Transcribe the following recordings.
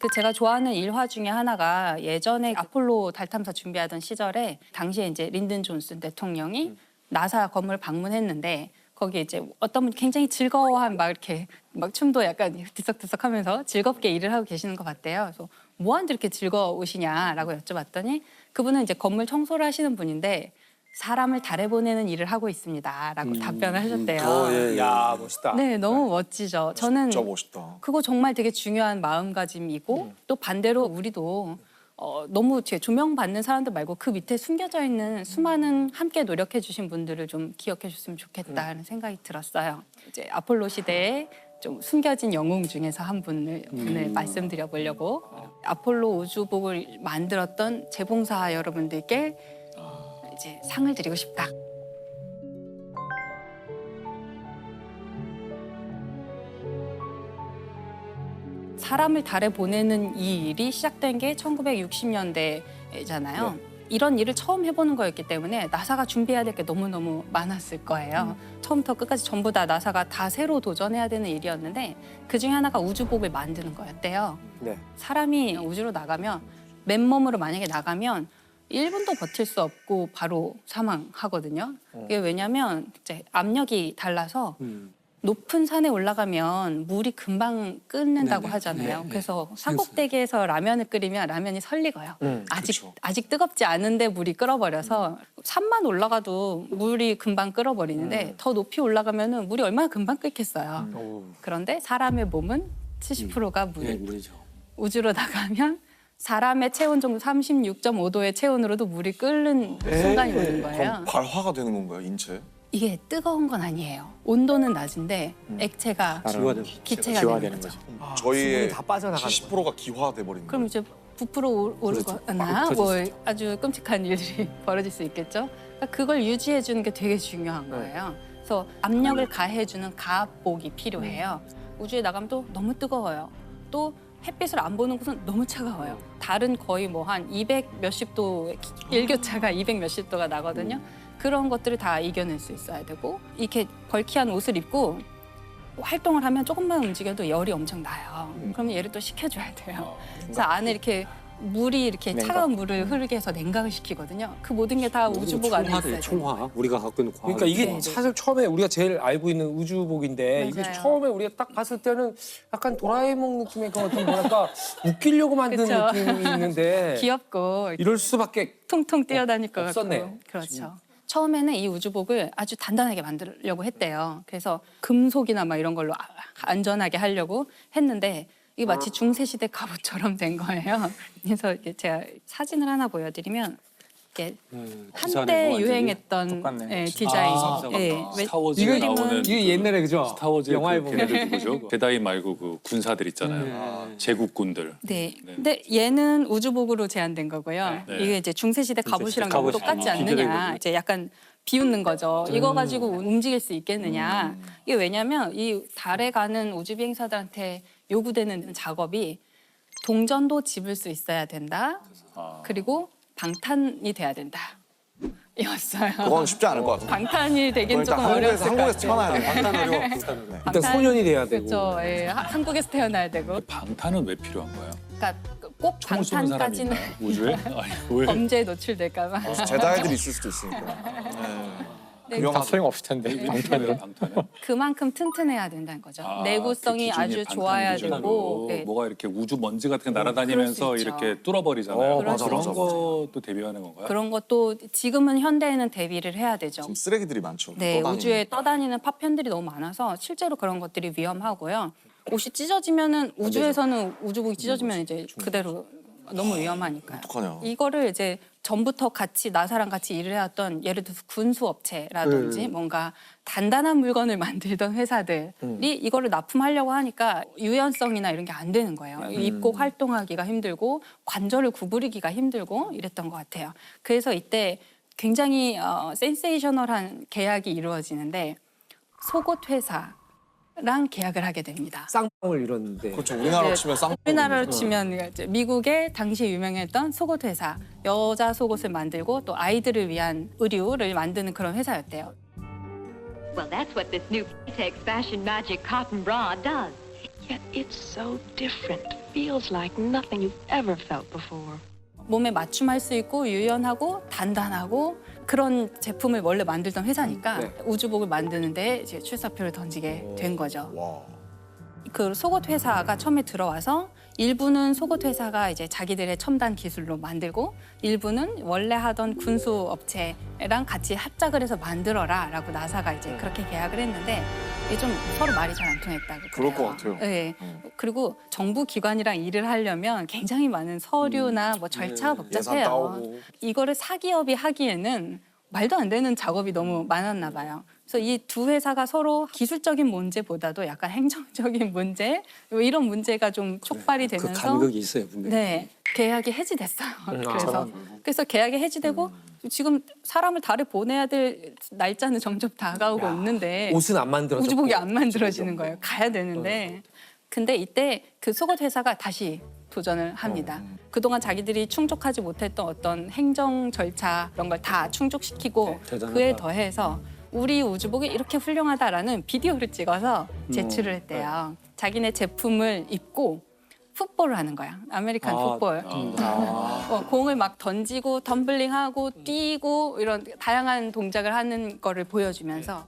그 제가 좋아하는 일화 중에 하나가 예전에 아폴로 달 탐사 준비하던 시절에 당시에 이제 린든 존슨 대통령이 나사 건물 방문했는데 거기에 이제 어떤 분이 굉장히 즐거워한 막 이렇게 막 춤도 약간 들썩들썩하면서 즐겁게 일을 하고 계시는 것 같대요. 그래서 뭐 하는데 이렇게 즐거우시냐라고 여쭤봤더니 그분은 이제 건물 청소를 하시는 분인데 사람을 달에 보내는 일을 하고 있습니다라고 답변을 하셨대요. 예. 야, 멋있다. 네, 너무 멋지죠. 저는 진짜 멋있다. 그거 정말 되게 중요한 마음가짐이고 또 반대로 우리도 너무 조명받는 사람들 말고 그 밑에 숨겨져 있는 수많은 함께 노력해 주신 분들을 좀 기억해 줬으면 좋겠다는 생각이 들었어요. 이제 아폴로 시대에 좀 숨겨진 영웅 중에서 한 분을 오늘 말씀드려 보려고 아폴로 우주복을 만들었던 재봉사 여러분들께 이제 상을 드리고 싶다. 사람을 달에 보내는 이 일이 시작된 게 1960년대잖아요. 이런 일을 처음 해보는 거였기 때문에 나사가 준비해야 될 게 너무너무 많았을 거예요. 처음부터 끝까지 전부 다 나사가 다 새로 도전해야 되는 일이었는데 그중에 하나가 우주복을 만드는 거였대요. 네. 사람이 우주로 나가면 맨몸으로 만약에 나가면 1분도 버틸 수 없고 바로 사망하거든요. 이게 왜냐면 이제 압력이 달라서 높은 산에 올라가면 물이 금방 끓는다고 하잖아요. 그래서 산꼭대기에서 라면을 끓이면 라면이 설익어요. 아직 뜨겁지 않은데 물이 끓어버려서 산만 올라가도 물이 금방 끓어버리는데 더 높이 올라가면은 물이 얼마나 금방 끓겠어요. 그런데 사람의 몸은 70%가 물이죠. 우주로 나가면 사람의 체온 정도 36.5도의 체온으로도 물이 끓는 순간이 오는 거예요. 그럼 발화가 되는 건가요, 인체? 이게 뜨거운 건 아니에요. 온도는 낮은데 액체가 기체가 되는 거죠. 저희의 다 빠져나가는 70%가 기화돼 버리는 그럼 이제 부풀어 오르거나 뭐 아주 끔찍한 일들이 벌어질 수 있겠죠. 그러니까 그걸 유지해 주는 게 되게 중요한 거예요. 그래서 압력을 가해주는 가압복이 필요해요. 우주에 나가면 또 너무 뜨거워요. 또 햇빛을 안 보는 곳은 너무 차가워요. 달은 거의 뭐 한 200 몇십 도, 일교차가 200 몇십 도가 나거든요. 그런 것들을 다 이겨낼 수 있어야 되고 이렇게 벌키한 옷을 입고 활동을 하면 조금만 움직여도 열이 엄청 나요. 그러면 얘를 또 식혀줘야 돼요. 그래서 안에 이렇게 물이 이렇게 차가운 물을 흐르게 해서 냉각을 시키거든요. 그 모든 게 다 우주복 안에 있어요. 총화. 우리가 갖고 있는 과학. 그러니까 이게 네. 사실 처음에 우리가 제일 알고 있는 우주복인데 이게 맞아요. 처음에 우리가 딱 봤을 때는 약간 도라에몽 느낌의 그 어떤 뭐랄까 웃기려고 만든 그쵸. 느낌이 있는데 귀엽고 이럴 수밖에 통통 뛰어다닐 것 없었네요. 같고. 그렇죠. 처음에는 이 우주복을 아주 단단하게 만들려고 했대요. 그래서 금속이나 막 이런 걸로 안전하게 하려고 했는데 이게 마치 중세시대 갑옷처럼 된 거예요. 그래서 이게 제가 사진을 하나 보여드리면 이게 한때 유행했던 디자인. 스타워즈에 이거 나오는 이게 옛날에 그죠? 스타워즈의 영화에 그 보면. 걔네들 누구죠? 제다이 말고 그 군사들 있잖아요. 제국군들. 네. 근데 얘는 우주복으로 제한된 거고요. 네. 이게 이제 중세시대 갑옷이랑 너무 갑옷이 똑같지 않느냐. 이제 약간 비웃는 거죠. 이거 가지고 움직일 수 있겠느냐. 이게 왜냐면 이 달에 가는 우주 비행사들한테 요구되는 작업이 동전도 집을 수 있어야 된다. 그리고 방탄이 돼야 된다. 이었어요. 그건 쉽지 않을 것 같아요. 방탄이 되긴 그러니까 조금 어려웠을 것 한국에서 같아요. 천하야. 방탄 어려워. 일단 소년이 돼야 되고. 그렇죠. 예, 한국에서 태어나야 되고. 방탄은 왜 필요한 거예요? 그러니까 꼭 총을 쏘는 사람이 방탄까지는 있나요? 우주에? 아니, 왜? 범죄에 노출될까 봐. 제다이들이 있을 수도 있으니까. 네, 다 소용없을 텐데. 방탄은 방탄은? 그만큼 튼튼해야 된다는 거죠. 아, 내구성이 그 기준이 아주 좋아야 방탄 기준으로 되고. 네. 뭐가 이렇게 우주 먼지 같은 게 날아다니면서 그럴 수 있죠. 이렇게 뚫어버리잖아요. 맞아, 그런 맞아, 맞아. 것도 대비하는 건가요? 그런 것도 지금은 현대에는 대비를 해야 되죠. 지금 쓰레기들이 많죠. 네, 떠다니는. 우주에 떠다니는 파편들이 너무 많아서 실제로 그런 것들이 위험하고요. 옷이 찢어지면은 우주에서는 우주복이 찢어지면 이제 그대로 너무 위험하니까요. 어떡하냐. 이거를 이제 전부터 같이 나사랑 같이 일을 해왔던 예를 들어서 군수업체라든지 뭔가 단단한 물건을 만들던 회사들이 이거를 납품하려고 하니까 유연성이나 이런 게 안 되는 거예요. 입고 활동하기가 힘들고 관절을 구부리기가 힘들고 이랬던 것 같아요. 그래서 이때 굉장히 센세이셔널한 계약이 이루어지는데 속옷 회사랑 계약을 하게 됩니다. 쌍방울 이뤘는데. 그렇죠. 우리나라로 네, 치면 쌍. 우리나라로 치면 이제 미국의 당시 유명했던 속옷 회사, 여자 속옷을 만들고 또 아이들을 위한 의류를 만드는 그런 회사였대요. Well, that's what this new Playtex Fashion Magic cotton bra does. Yet it's so different. Feels like nothing you've ever felt before. 몸에 맞춤할 수 있고 유연하고 단단하고 그런 제품을 원래 만들던 회사니까 네. 우주복을 만드는데 이제 출사표를 던지게 된 거죠. 와. 그 속옷 회사가 처음에 들어와서 일부는 속옷 회사가 이제 자기들의 첨단 기술로 만들고 일부는 원래 하던 군수 업체랑 같이 합작을 해서 만들어라라고 나사가 이제 그렇게 계약을 했는데 이게 좀 서로 말이 잘 안 통했다고 그럴 그래요. 것 같아요. 네. 그리고 정부 기관이랑 일을 하려면 굉장히 많은 서류나 뭐 절차가 예산 복잡해요. 따오고. 이거를 사기업이 하기에는 말도 안 되는 작업이 너무 많았나 봐요. 그래서 이 두 회사가 서로 기술적인 문제보다도 약간 행정적인 문제 뭐 이런 문제가 좀 촉발이 그 되면서 간극이 있어요 분명히. 네 계약이 해지됐어요. 그래서 계약이 해지되고 지금 사람을 달에 보내야 될 날짜는 점점 다가오고 있는데 옷은 안 만들어졌고. 우주복이 안 만들어지는 거예요. 가야 되는데. 근데 이때 그 속옷 회사가 다시 도전을 합니다. 그동안 자기들이 충족하지 못했던 어떤 행정 절차 이런 걸 다 충족시키고 대단하다. 그에 더해서 우리 우주복이 이렇게 훌륭하다라는 비디오를 찍어서 제출을 했대요. 자기네 제품을 입고 풋볼을 하는 거야. 아메리칸 풋볼. 공을 막 던지고 덤블링하고 뛰고 이런 다양한 동작을 하는 거를 보여주면서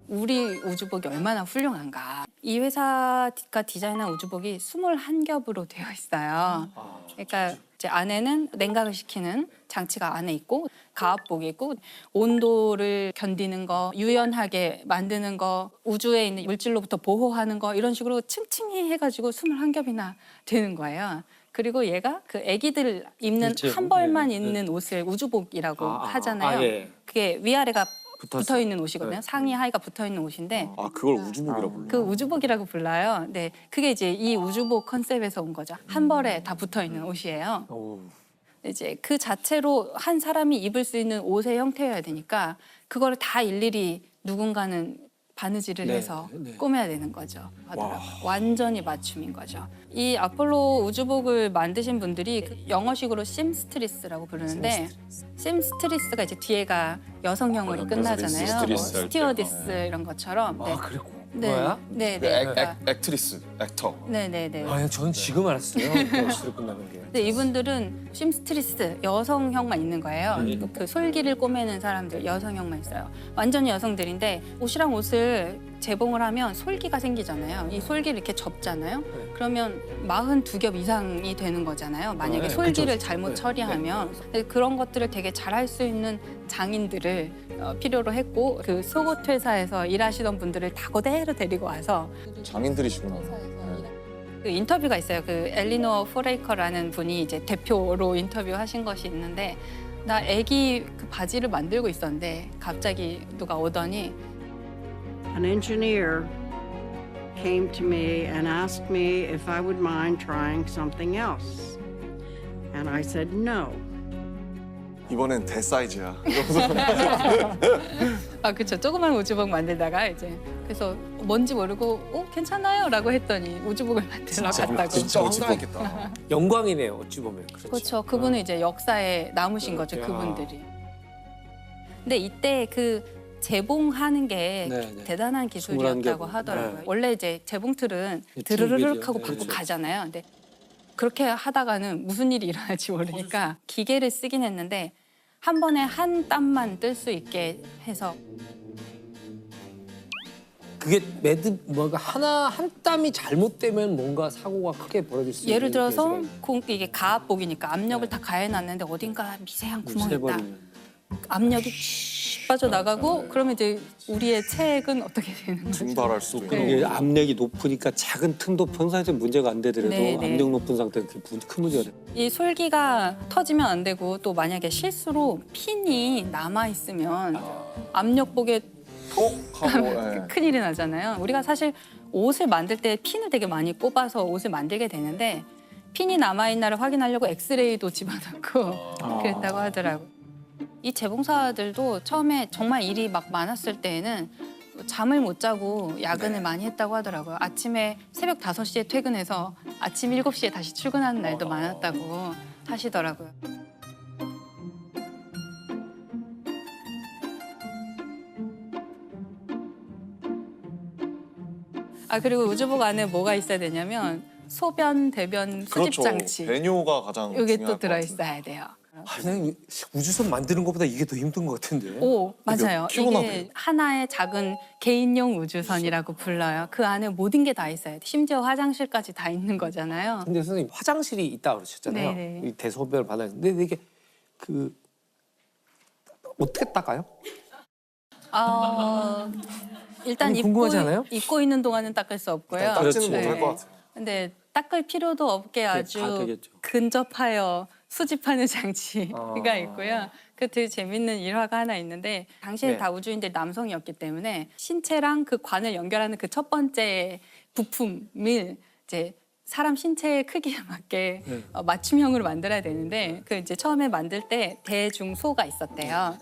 우리 우주복이 얼마나 훌륭한가. 이 회사가 디자인한 우주복이 21겹으로 되어 있어요. 그러니까 이제 안에는 냉각을 시키는 장치가 안에 있고 가압복이 있고 온도를 견디는 거, 유연하게 만드는 거, 우주에 있는 물질로부터 보호하는 거 이런 식으로 층층이 해가지고 21겹이나 되는 거예요. 그리고 얘가 그 애기들 입는 일체로? 한 벌만 네, 입는 옷을 우주복이라고 아, 하잖아요. 예. 그게 위아래가 붙었어. 붙어 있는 옷이거든요. 상의 하의가 붙어 있는 옷인데 아 그걸 우주복이라고 불러. 그 우주복이라고 불러요. 네, 그게 이제 이 우주복 컨셉에서 온 거죠. 한 벌에 다 붙어 있는 옷이에요. 이제 그 자체로 한 사람이 입을 수 있는 옷의 형태여야 되니까 그거를 다 일일이 누군가는 바느질을 네, 해서 네. 꾸며야 되는 거죠. 하더라고요. 완전히 맞춤인 거죠. 이 아폴로 우주복을 만드신 분들이 그 영어식으로 심스트리스라고 부르는데 심스트리스가 이제 뒤에가 여성형으로 끝나잖아요. 뭐 스트리스 할 때. 스티어디스 이런 것처럼. 네. 아 그랬고. 네, 뭐야? 네, 그 네. 그러니까 액트리스, 액터. 네, 네, 네. 아, 전 지금 알았어요. 버스로 끝나는 게. 근데 이분들은 심스트리스 여성형만 있는 거예요. 그 솔기를 꼬매는 사람들 여성형만 있어요. 완전히 여성들인데 옷이랑 옷을 재봉을 하면 솔기가 생기잖아요. 이 솔기를 이렇게 접잖아요. 그러면 42겹 이상이 되는 거잖아요. 만약에 네, 솔기를 그쵸. 잘못 네, 처리하면 그런 것들을 되게 잘할 수 있는 장인들을 필요로 했고 그 속옷 회사에서 일하시던 분들을 다 그대로 데리고 와서 장인들이시구나. 그 인터뷰가 있어요. 그 엘리노어 포레이커라는 분이 이제 대표로 인터뷰하신 것이 있는데 나 애기 그 바지를 만들고 있었는데 갑자기 누가 오더니 An engineer came to me and asked me if I would mind trying something else. And I said no. 이번엔 대사이즈야. 아 그쵸 조그만 우주복 만들다가 이제 그래서 뭔지 모르고 괜찮아요라고 했더니 우주복을 만들러 갔다고. 진짜 황당했겠다. 영광이네요. 어찌 보면. 그렇죠. 그분은 이제 역사에 남으신 거죠. 야. 그분들이. 근데 이때 그 재봉하는 게 네, 네. 대단한 기술이었다고 21겹. 하더라고요. 네. 원래 이제 재봉틀은 네, 드르르륵 하고 네, 받고 그렇죠. 가잖아요. 근데 그렇게 하다가는 무슨 일이 일어날지 모르니까 기계를 쓰긴 했는데 한 번에 한 땀만 뜰 수 있게 해서 그게 뭔가 하나 한 땀이 잘못되면 뭔가 사고가 크게 벌어질 수 있는. 예를 들어서 계기가 이게 가압복이니까 압력을 다 가해놨는데 어딘가 미세한 구멍이 있다. 세버리면. 압력이 슉 빠져나가고 그러면 이제 우리의 체액은 어떻게 되는 거죠? 증발할 수도 있고. 이게 압력이 높으니까 작은 틈도 평소에도 문제가 안 되더라도 네, 네. 압력 높은 상태는 큰 문제가 돼. 이 솔기가 터지면 안 되고 또 만약에 실수로 핀이 남아 있으면 압력복에 하고. 예. 큰일이 나잖아요. 우리가 사실 옷을 만들 때 핀을 되게 많이 꼽아서 옷을 만들게 되는데 핀이 남아 있나를 확인하려고 엑스레이도 집어넣고 그랬다고 하더라고요. 이 재봉사들도 처음에 정말 일이 막 많았을 때에는 잠을 못 자고 야근을 많이 했다고 하더라고요. 아침에 새벽 5시에 퇴근해서 아침 7시에 다시 출근하는 날도 많았다고 하시더라고요. 그리고 우주복 안에 뭐가 있어야 되냐면 소변, 대변 수집 그렇죠. 장치. 배뇨가 가장 이게 중요할 또 것 들어 같은데. 있어야 돼요. 그냥 우주선 만드는 것보다 이게 더 힘든 것 같은데. 오, 맞아요. 피곤하대요. 이게 하나의 작은 개인용 우주선이라고 불러요. 그 안에 모든 게 다 있어요. 심지어 화장실까지 다 있는 거잖아요. 근데 선생님 화장실이 있다 그러셨잖아요. 네네. 이 대소변을 받아야 되는데 근데 이게 어떻게 닦아요? 일단 아니, 궁금하지 않아요? 입고 있는 동안은 닦을 수 없고요. 일단 닦지는 네. 못할 것 같아요. 근데 닦을 필요도 없게 다 아주 되겠죠. 근접하여 수집하는 장치가 아. 있고요. 그 되게 재밌는 일화가 하나 있는데 당시에 네. 다 우주인들이 남성이었기 때문에 신체랑 그 관을 연결하는 그 첫 번째 부품을 이제 사람 신체의 크기에 맞게 맞춤형으로 만들어야 되는데 그 이제 처음에 만들 때 대중소가 있었대요.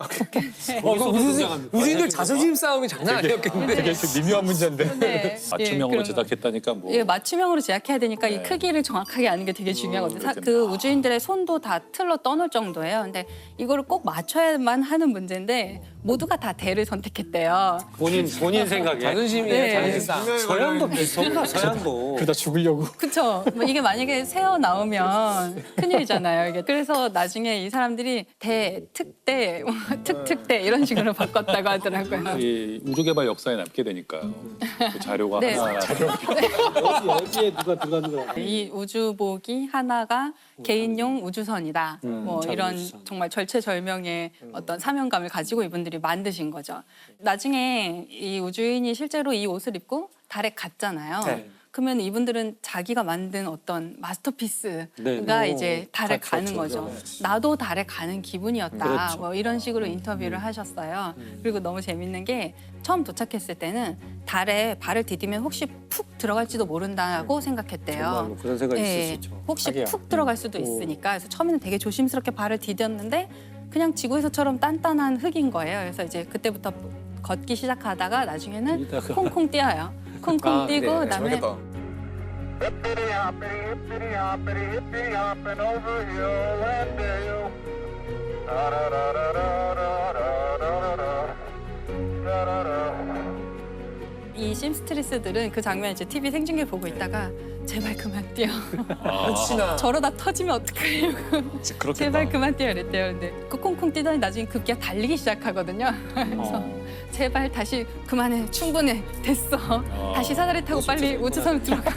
우주인들 자존심 싸움이 장난 아니었겠는데. 되게 미묘한 문제인데. 네. 맞춤형으로 예, 제작했다니까 뭐. 예, 맞춤형으로 제작해야 되니까 네. 이 크기를 정확하게 아는 게 되게 중요하거든요. 그렇겠네. 그 우주인들의 손도 다 틀로 떠놓을 정도예요. 근데 이거를 꼭 맞춰야만 하는 문제인데 모두가 다 대를 선택했대요. 본인 생각에. 자존심이에요. 네. 자존심 싸움. 서양도 비슷한가 서양도. 그러다 죽으려고. 그렇죠. 뭐 이게 만약에 새어 나오면 큰일이잖아요. 이게 그래서 나중에 이 사람들이 대, 특대, 특특대 이런 식으로 바꿨다고 하더라고요. 이 우주개발 역사에 남게 되니까 그 자료가 네. 하나 여기에 누가 들어가는 거야? 이 우주복이 하나가 개인용 우주선이다. 뭐 자기 이런 우주선. 정말 절체절명의 어떤 사명감을 가지고 이분들이 만드신 거죠. 나중에 이 우주인이 실제로 이 옷을 입고 달에 갔잖아요. 네. 그러면 이분들은 자기가 만든 어떤 마스터피스가 네. 이제 달에 그렇죠, 가는 거죠. 나도 달에 가는 기분이었다. 그렇죠. 뭐 이런 식으로 인터뷰를 하셨어요. 그리고 너무 재밌는 게 처음 도착했을 때는 달에 발을 디디면 혹시 푹 들어갈지도 모른다고 생각했대요. 정말로 그런 생각이 있을 수 예, 있죠. 혹시 자기야. 푹 들어갈 수도 있으니까 그래서 처음에는 되게 조심스럽게 발을 디뎠는데 그냥 지구에서처럼 단단한 흙인 거예요. 그래서 이제 그때부터 걷기 시작하다가 나중에는 이따가. 콩콩 뛰어요. 콩콩 아, 뛰고 네. 그다음에 재밌겠다. Hippity hoppity, hippity hoppity, hippity hopping over hill and dale. Da da da da da da da da da da. 이 심스트리스들은 그 장면 이제 TV 생중계 보고 있다가 제발 그만 뛰어. 혹시나 저러다 터지면 어떡하려고. 그렇겠다. 제발 그만 뛰어 이랬대요. 근데 그 콩콩 뛰더니 나중에 급기야 달리기 시작하거든요. 그래서 제발 다시 그만해. 충분해. 됐어. 다시 사다리 타고 빨리 우주선 들어가.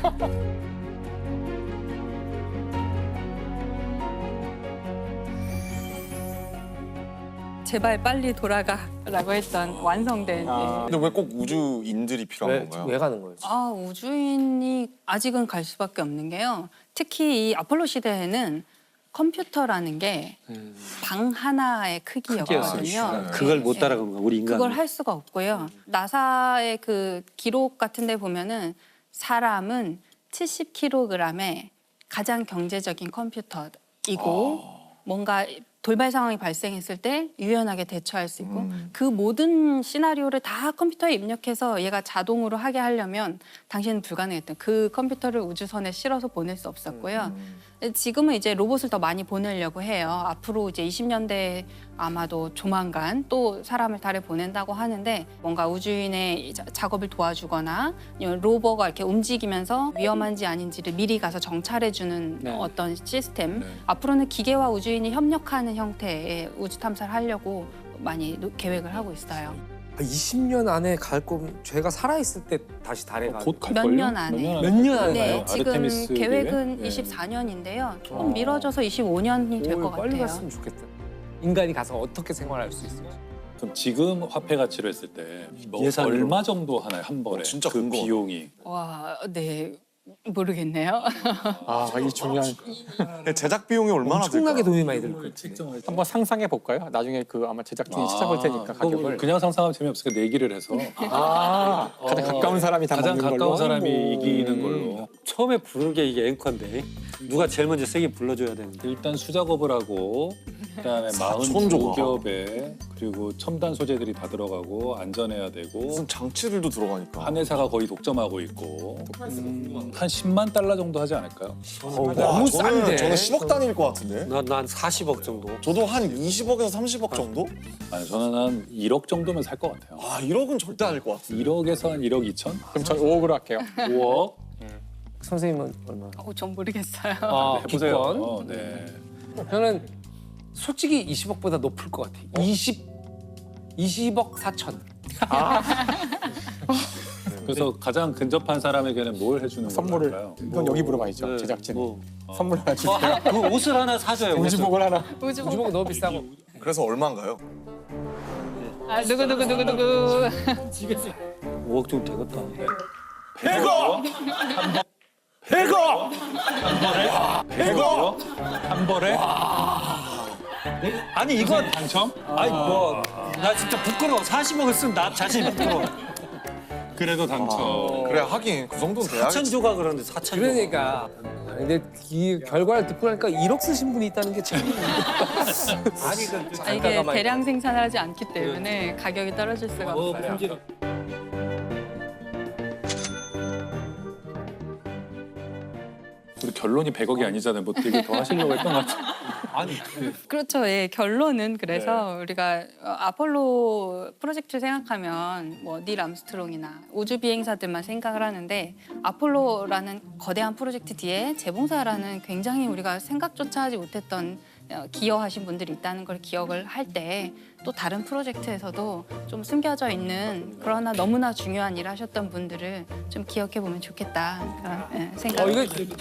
제발 빨리 돌아가라고 했던 완성된 예. 근데 왜 꼭 우주인들이 필요한 왜, 건가요? 왜 가는 거예요? 우주인이 아직은 갈 수밖에 없는 게요. 특히 이 아폴로 시대에는 컴퓨터라는 게 방 하나의 크기였거든요. 그걸 못 따라간 거야 우리 인간. 그걸 할 수가 없고요. 나사의 그 기록 같은 데 보면은 사람은 70kg의 가장 경제적인 컴퓨터이고 뭔가 돌발 상황이 발생했을 때 유연하게 대처할 수 있고 그 모든 시나리오를 다 컴퓨터에 입력해서 얘가 자동으로 하게 하려면 당시에는 불가능했던 그 컴퓨터를 우주선에 실어서 보낼 수 없었고요. 지금은 이제 로봇을 더 많이 보내려고 해요. 앞으로 이제 20년대 아마도 조만간 또 사람을 달에 보낸다고 하는데 뭔가 우주인의 작업을 도와주거나 아니면 로버가 이렇게 움직이면서 위험한지 아닌지를 미리 가서 정찰해주는 네. 어떤 시스템. 네. 앞으로는 기계와 우주인이 협력하는 형태의 우주 탐사를 하려고 많이 계획을 하고 있어요. 20년 안에 갈 거면 제가 살아있을 때 다시 달에 가는 곧 몇 갈걸요? 년 안에. 몇 년 안에 네, 가요? 지금 아르테미스 계획은 대회? 24년인데요. 조금 미뤄져서 25년이 될 것 빨리 같아요. 갔으면 좋겠다. 인간이 가서 어떻게 생활할 수 있을지. 그럼 지금 화폐 가치로 했을 때 뭐 예산으로. 얼마 정도 하나요 한 번에? 진짜 그 궁금하다. 비용이. 와, 네. 모르겠네요. 이 중요한 제작 비용이 얼마나 엄청나게 들까요? 돈이 많이 들 거예요. 측정을 한번 상상해 볼까요? 나중에 그 아마 제작진이 찾아볼 테니까 가격을. 그냥 상상하면 재미없으니까 내기를 해서 가장 가까운 사람이 다 가장 먹는 가까운 걸로. 사람이 이기는 걸로. 처음에 부르는 게 이게 앵커인데 누가 제일 먼저 세게 불러줘야 되는데. 일단 수작업을 하고 그다음에 4천 조각. 42기업에 그리고 첨단 소재들이 다 들어가고 안전해야 되고 무슨 장치들도 들어가니까. 한 회사가 거의 독점하고 있고 한 10만 달러 정도 하지 않을까요? 너무 싼데. 저는 10억 단위일 것 같은데. 난 40억 정도. 저도 한 20억에서 30억 정도? 아니 저는 한 1억 정도면 살 것 같아요. 아 1억은 절대 아닐 것 같아. 1억에서 한 1억 2천? 그럼 전 5억으로 할게요. 5억? 선생님은 얼마? 전 모르겠어요. 아, 해보세요. 기권. 네. 저는 솔직히 20억보다 높을 것 같아. 20억 4천. 그래서 가장 근접한 사람에게는 뭘 해주는 선물을 건가요? 이건 여기 물어봐야죠. 네, 제작진. 뭐. 선물 하나 주세요. 그 옷을 하나 사줘요. 옷을. 우주복을 하나. 우주복 너무 비싸고. 그래서 얼마인가요? 아, 누구. 5억 정도 되겠다. 100억! 100억! 100억! 한 벌에? 아니 이건 당첨? 아니 뭐 나 진짜 부끄러워. 40억을 쓴 나 자신이 부끄러워. 그래도 당첨. 그래 하긴 그 정도는 돼야겠지. 4천 조각 그러는데 4천 조각. 그러니까. 근데 이 결과를 듣고 나니까 1억 쓰신 분이 있다는 게 참. 아니 그 이게 대량 생산을 하지 않기 때문에 가격이 떨어질 수가 없어요. 품질. 우리 결론이 100억이 아니잖아요. 뭐 되게 더 하시려고 했던 것 같아요. 아니 그렇죠. 예, 결론은 그래서 우리가 아폴로 프로젝트를 생각하면 뭐 닐 암스트롱이나 우주 비행사들만 생각을 하는데 아폴로라는 거대한 프로젝트 뒤에 재봉사라는 굉장히 우리가 생각조차 하지 못했던 기여하신 분들이 있다는 걸 기억을 할 때 또 다른 프로젝트에서도 좀 숨겨져 있는 그러나 너무나 중요한 일을 하셨던 분들을 좀 기억해 보면 좋겠다 그런 생각을 이거